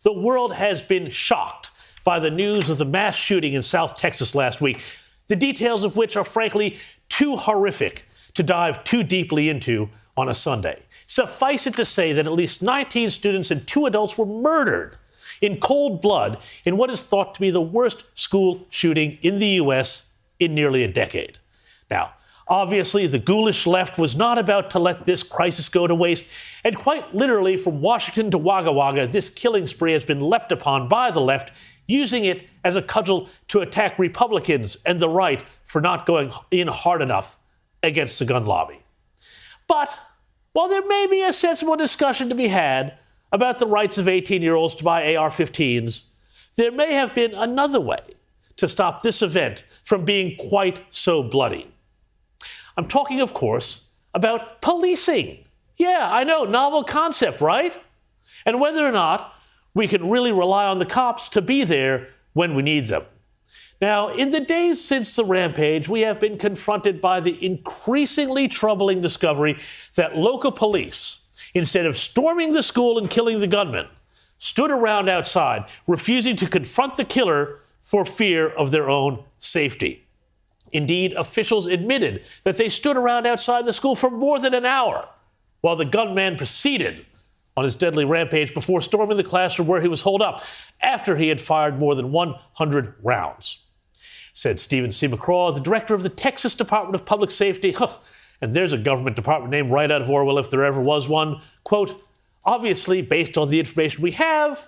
The world has been shocked by the news of the mass shooting in South Texas last week, the details of which are frankly too horrific to dive too deeply into on a Sunday. Suffice it to say that at least 19 students and 2 adults were murdered in cold blood in what is thought to be the worst school shooting in the U.S. in nearly a decade. Now, obviously, the ghoulish left was not about to let this crisis go to waste, and quite literally, from Washington to Wagga Wagga, this killing spree has been leapt upon by the left, using it as a cudgel to attack Republicans and the right for not going in hard enough against the gun lobby. But while there may be a sensible discussion to be had about the rights of 18-year-olds to buy AR-15s, there may have been another way to stop this event from being quite so bloody. I'm talking, of course, about policing. Yeah, I know, novel concept, right? And whether or not we can really rely on the cops to be there when we need them. Now, in the days since the rampage, we have been confronted by the increasingly troubling discovery that local police, instead of storming the school and killing the gunman, stood around outside, refusing to confront the killer for fear of their own safety. Indeed, officials admitted that they stood around outside the school for more than an hour while the gunman proceeded on his deadly rampage before storming the classroom where he was holed up after he had fired more than 100 rounds. Said Stephen C. McCraw, the director of the Texas Department of Public Safety, and there's a government department name right out of Orwell if there ever was one, quote, obviously, based on the information we have,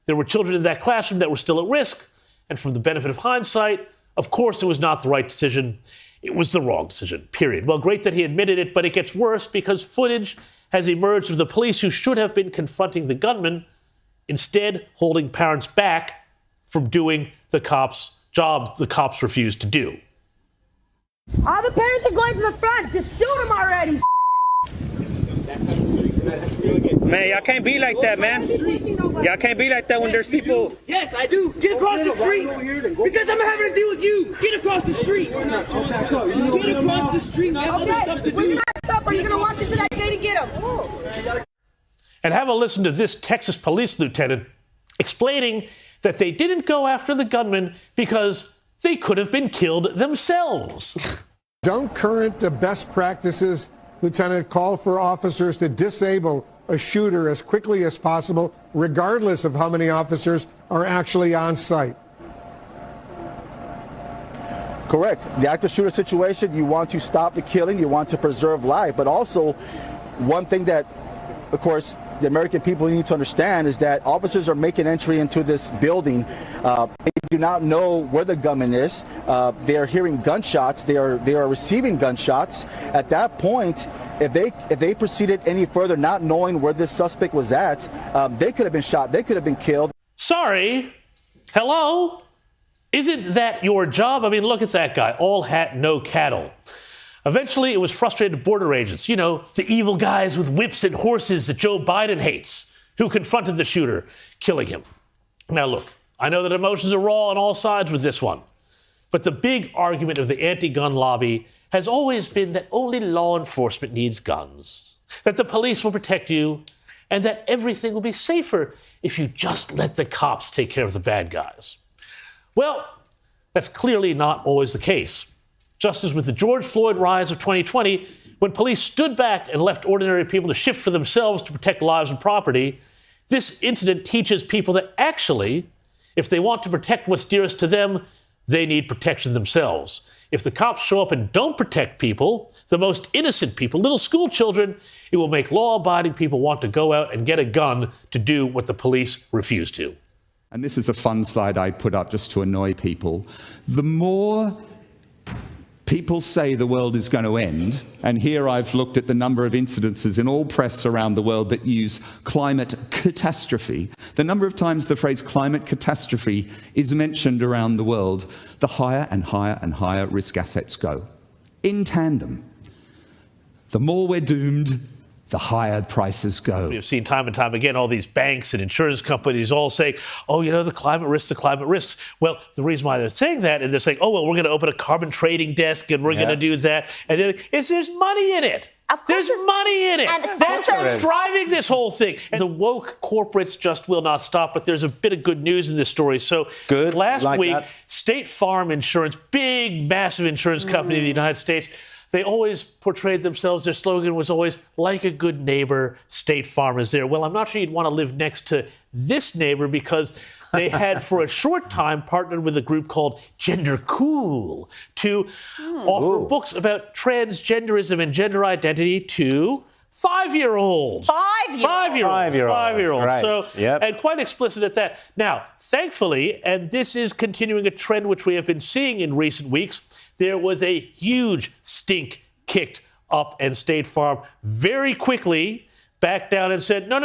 there were children in that classroom that were still at risk, and from the benefit of hindsight, of course it was not the right decision. It was the wrong decision, period. Well, great that he admitted it, but it gets worse because footage has emerged of the police who should have been confronting the gunman, instead holding parents back from doing the cops' job the cops refused to do. All the parents are going to the front. Just shoot them already. Man, y'all can't be like that, man. Y'all can't be like that when there's people. Yes, I do. Get across the street. Because I'm having to deal with you. Get across the street. Get across the street. We have other stuff to do. When you're not up, are you going to walk into that gate and get them? And have a listen to this Texas police lieutenant explaining that they didn't go after the gunman because they could have been killed themselves. Don't current best practices, Lieutenant, call for officers to disable a shooter as quickly as possible, regardless of how many officers are actually on site? Correct. The active shooter situation, you want to stop the killing, you want to preserve life, but also one thing that, of course, the American people need to understand is that officers are making entry into this building. They do not know where the gunman is. They are hearing gunshots. They are receiving gunshots. At that point, if they proceeded any further, not knowing where this suspect was at, they could have been shot. They could have been killed. Sorry. Hello? Isn't that your job? I mean, look at that guy. All hat, no cattle. Eventually, it was frustrated border agents, you know, the evil guys with whips and horses that Joe Biden hates, who confronted the shooter, killing him. Now, look, I know that emotions are raw on all sides with this one, but the big argument of the anti-gun lobby has always been that only law enforcement needs guns, that the police will protect you, and that everything will be safer if you just let the cops take care of the bad guys. Well, that's clearly not always the case. Just as with the George Floyd riots of 2020, when police stood back and left ordinary people to shift for themselves to protect lives and property, this incident teaches people that actually, if they want to protect what's dearest to them, they need protection themselves. If the cops show up and don't protect people, the most innocent people, little school children, it will make law-abiding people want to go out and get a gun to do what the police refuse to. And this is a fun slide I put up just to annoy people. The more people say the world is going to end, and here I've looked at the number of incidences in all press around the world that use climate catastrophe. The number of times the phrase climate catastrophe is mentioned around the world, the higher and higher and higher risk assets go. In tandem. The more we're doomed, the higher prices go. We've seen time and time again all these banks and insurance companies all saying, oh, you know, the climate risks. Well, the reason why they're saying that, and they're saying, oh, well, we're going to open a carbon trading desk and we're going to do that. And they're like, there's money in it. There's money in it. That's what's driving this whole thing. And the woke corporates just will not stop. But there's a bit of good news in this story. So last week, State Farm Insurance, big, massive insurance company in the United States, they always portrayed themselves, their slogan was always, like a good neighbor, State Farm is there. Well, I'm not sure you'd want to live next to this neighbor because they had, for a short time, partnered with a group called Gendercool to offer books about transgenderism and gender identity to 5-year-olds. 5-year-olds. So, and quite explicit at that. Now, thankfully, and this is continuing a trend which we have been seeing in recent weeks, there was a huge stink kicked up, and State Farm very quickly backed down and said, no,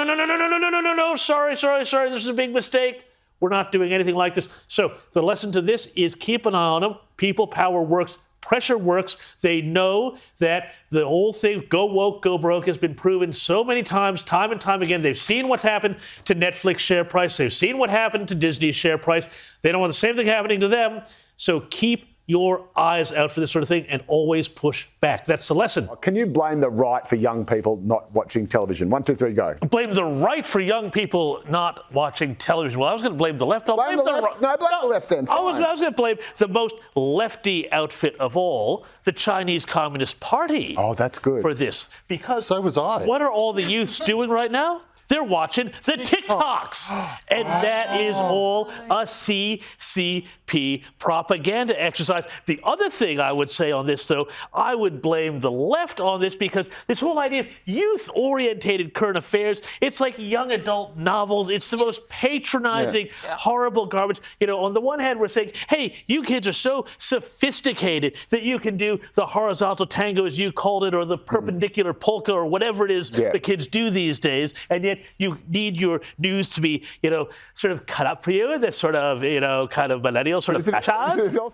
sorry, this is a big mistake. We're not doing anything like this. So the lesson to this is keep an eye on them. People power works. Pressure works. They know that the whole thing, go woke, go broke, has been proven so many times, time and time again. They've seen what happened to Netflix share price. They've seen what happened to Disney's share price. They don't want the same thing happening to them. So keep your eyes out for this sort of thing and always push back. That's the lesson. Can you blame the right for young people not watching television? 1, 2, 3, go. Blame the right for young people not watching television. Well, I was going to blame the left. Blame the left. No, blame the left then. I was going to blame the most lefty outfit of all, the Chinese Communist Party. Oh, that's good. For this. Because so was I. What are all the youths doing right now? They're watching the TikToks. And that is all a CCP propaganda exercise. The other thing I would say on this, though, I would blame the left on this because this whole idea of youth-orientated current affairs, it's like young adult novels. It's the most patronizing, horrible garbage. You know, on the one hand, we're saying, hey, you kids are so sophisticated that you can do the horizontal tango, as you called it, or the perpendicular polka, or whatever it is the kids do these days. And yet, you need your news to be, you know, sort of cut up for you, this sort of, you know, kind of millennial sort of fashion.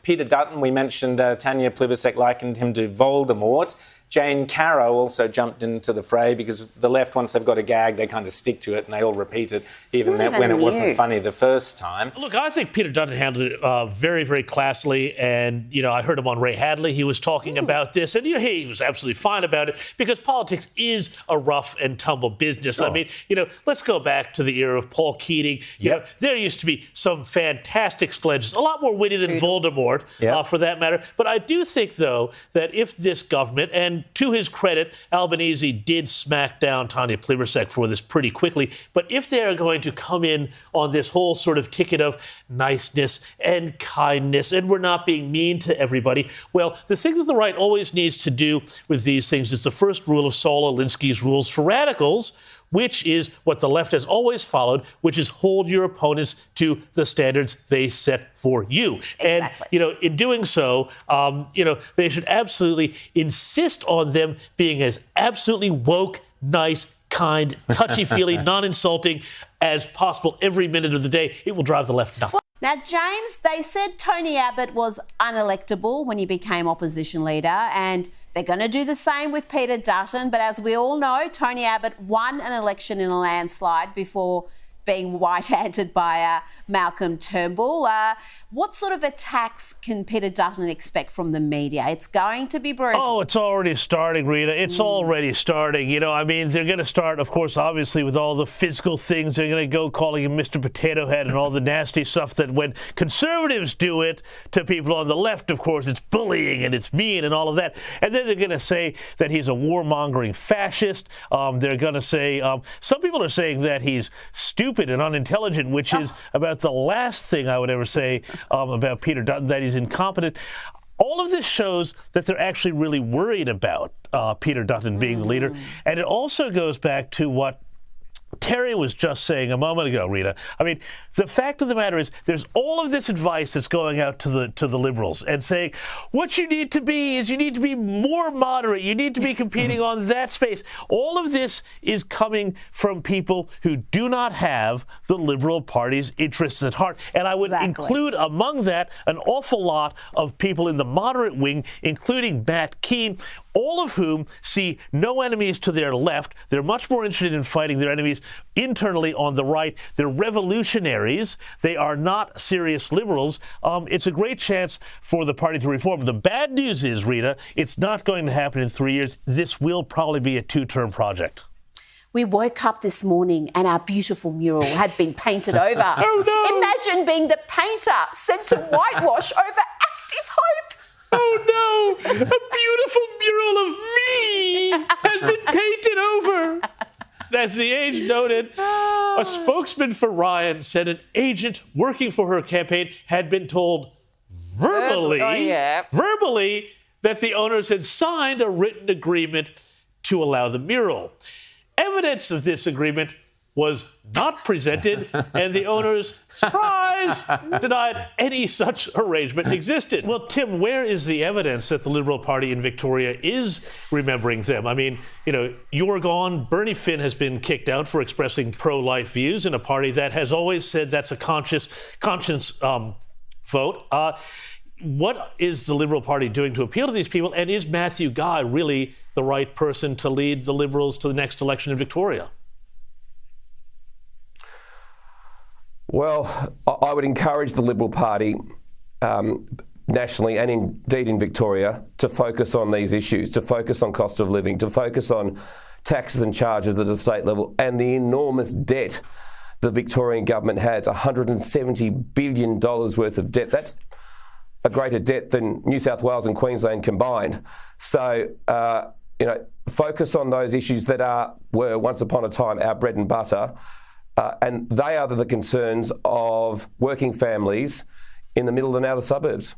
Peter Dutton, we mentioned Tanya Plibersek likened him to Voldemort. Jane Caro also jumped into the fray because the left, once they've got a gag, they kind of stick to it and they all repeat it, even when it wasn't funny the first time. Look, I think Peter Dutton handled it very, very classily. And, you know, I heard him on Ray Hadley. He was talking about this. And, you know, he was absolutely fine about it because politics is a rough and tumble business. I mean, you know, let's go back to the era of Paul Keating. You know, there used to be some fantastic sledges, a lot more witty than Voldemort, for that matter. But I do think, though, that if this government, and to his credit, Albanese did smack down Tanya Plibersek for this pretty quickly. But if they are going to come in on this whole sort of ticket of niceness and kindness, and we're not being mean to everybody, well, the thing that the right always needs to do with these things is the first rule of Saul Alinsky's rules for radicals, which is what the left has always followed, which is hold your opponents to the standards they set for you. Exactly. And, you know, in doing so, you know, they should absolutely insist on them being as absolutely woke, nice, kind, touchy-feely, non-insulting as possible every minute of the day. It will drive the left nuts. Now, James, they said Tony Abbott was unelectable when he became opposition leader, and they're going to do the same with Peter Dutton. But as we all know, Tony Abbott won an election in a landslide before being white-handed by Malcolm Turnbull. What sort of attacks can Peter Dutton expect from the media? It's going to be brutal. Oh, it's already starting, Rita. It's already starting. You know, I mean, they're going to start, of course, obviously, with all the physical things. They're going to go calling him Mr. Potato Head and all the nasty stuff that when conservatives do it to people on the left, of course, it's bullying and it's mean and all of that. And then they're going to say that he's a warmongering fascist. They're going to say, some people are saying that he's stupid and unintelligent, which is about the last thing I would ever say about Peter Dutton, that he's incompetent. All of this shows that they're actually really worried about Peter Dutton being the leader. And it also goes back to what Terry was just saying a moment ago, Rita. I mean, the fact of the matter is there's all of this advice that's going out to the liberals and saying what you need to be is you need to be more moderate. You need to be competing on that space. All of this is coming from people who do not have the Liberal Party's interests at heart. And I would include among that an awful lot of people in the moderate wing, including Matt Keane. all of whom see no enemies to their left. They're much more interested in fighting their enemies internally on the right. They're revolutionaries. They are not serious liberals. It's a great chance for the party to reform. The bad news is, Rita, it's not going to happen in 3 years. This will probably be a 2-term project. We woke up this morning and our beautiful mural had been painted over. Oh, no. Imagine being the painter sent to whitewash over Active Hope. Oh, no. A beautiful mural of me has been painted over. As The Age noted, a spokesman for Ryan said an agent working for her campaign had been told verbally that the owners had signed a written agreement to allow the mural. Evidence of this agreement was not presented, and the owners, surprise, denied any such arrangement existed. Well, Tim, where is the evidence that the Liberal Party in Victoria is remembering them? I mean, you know, you're gone. Bernie Finn has been kicked out for expressing pro-life views in a party that has always said that's a conscience vote. What is the Liberal Party doing to appeal to these people? And is Matthew Guy really the right person to lead the Liberals to the next election in Victoria? Well, I would encourage the Liberal Party nationally and indeed in Victoria to focus on these issues, to focus on cost of living, to focus on taxes and charges at a state level and the enormous debt the Victorian government has, $170 billion worth of debt. That's a greater debt than New South Wales and Queensland combined. So, focus on those issues that were once upon a time our bread and butter. And they are the concerns of working families in the middle and outer suburbs.